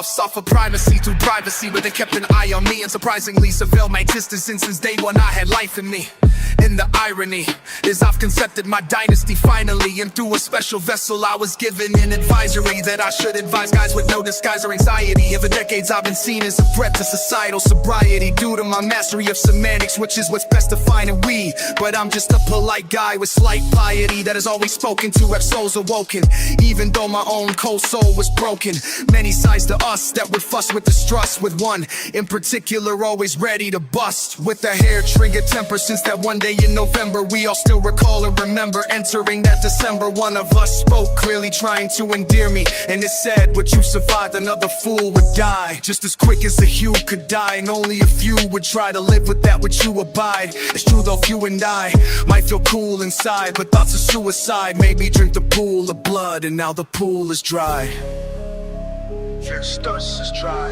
suffer primacy through privacy, but they kept an eye on me and surprisingly surveilled my existence since day one. I had life in me. And the irony is I've concepted my dynasty finally, and through a special vessel I was given an advisory that I should advise guys with no disguise or anxiety. For decades I've been seen as a threat to societal sobriety due to my mastery of semantics, which is what's best defined in we. But I'm just a polite guy with slight piety that has always spoken to have souls awoken. Even though my own cold soul was broken, many sides to us that would fuss with distrust, with one in particular always ready to bust with a hair trigger temper. Since that one day in November, we all still recall and remember entering that December. One of us spoke clearly, trying to endear me, and it said, "What you survived, another fool would die just as quick as a hue could die, and only a few would try to live with that which you abide." It's true though few and I might feel cool inside, but thoughts of suicide made me drink the pool of blood, and now the pool is dry. Fierce thirst is dry,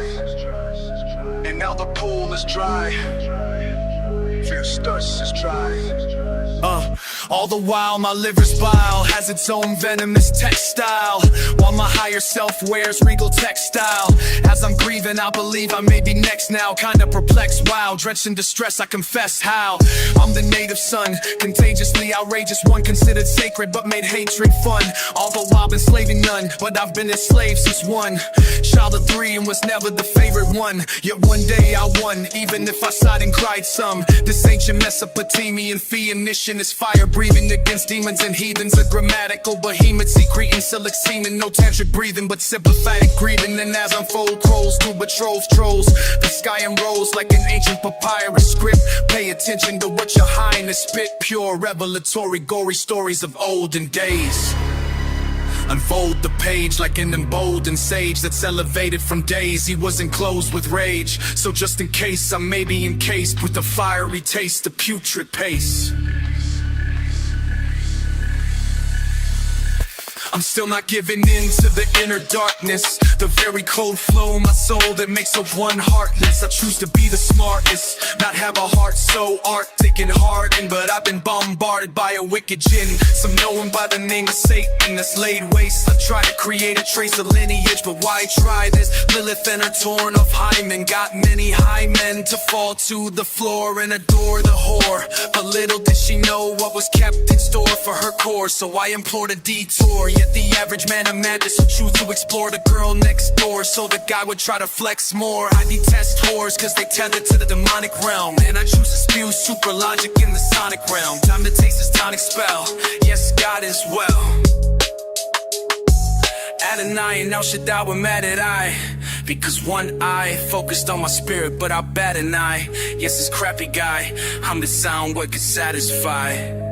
and now the pool is dry. Fierce thirst is dry. All the while my liver's bile has its own venomous textile, while my higher self wears regal textile. As I'm grieving, I believe I may be next now. Kinda perplexed, wow, drenched in distress, I confess how I'm the native son, contagiously outrageous one, considered sacred but made hatred fun. All the while been slaving none, but I've been enslaved since one. Child of three and was never the favorite one, yet one day I won, even if I sighed and cried some. This ancient Mesopotamian Phoenician is fire breathing against demons and heathens, a grammatical behemoth secreting silk semen, no tantric breathing but sympathetic grieving. And as unfold trolls to betrothed trolls, the sky unrolls like an ancient papyrus script. Pay attention to what your highness spit, pure revelatory gory stories of olden days. Unfold the page like an emboldened sage that's elevated from days he was enclosed with rage. So just in case I may be encased with a fiery taste of putrid pace, I'm still not giving in to the inner darkness, the very cold flow in my soul that makes up one heartless. I choose to be the smartest, not have a heart so arctic and hardened, but I've been bombarded by a wicked jinn, some know him by the name of Satan, that's laid waste. I try to create a trace of lineage, but why try this? Lilith and her torn of hymen got many high men to fall to the floor and adore the whore. But little did she know what was kept in store for her core, so I implored a detour. Yet the average man of madness would choose to explore the girl next door, so the guy would try to flex more. I detest whores cause they tether to the demonic realm, and I choose to spew super logic in the sonic realm. Time to taste this tonic spell, yes God is well. Adonai and El Shaddai were mad at I, because one eye focused on my spirit, but I bat an eye. Yes, this crappy guy, I'm the sound what could satisfy.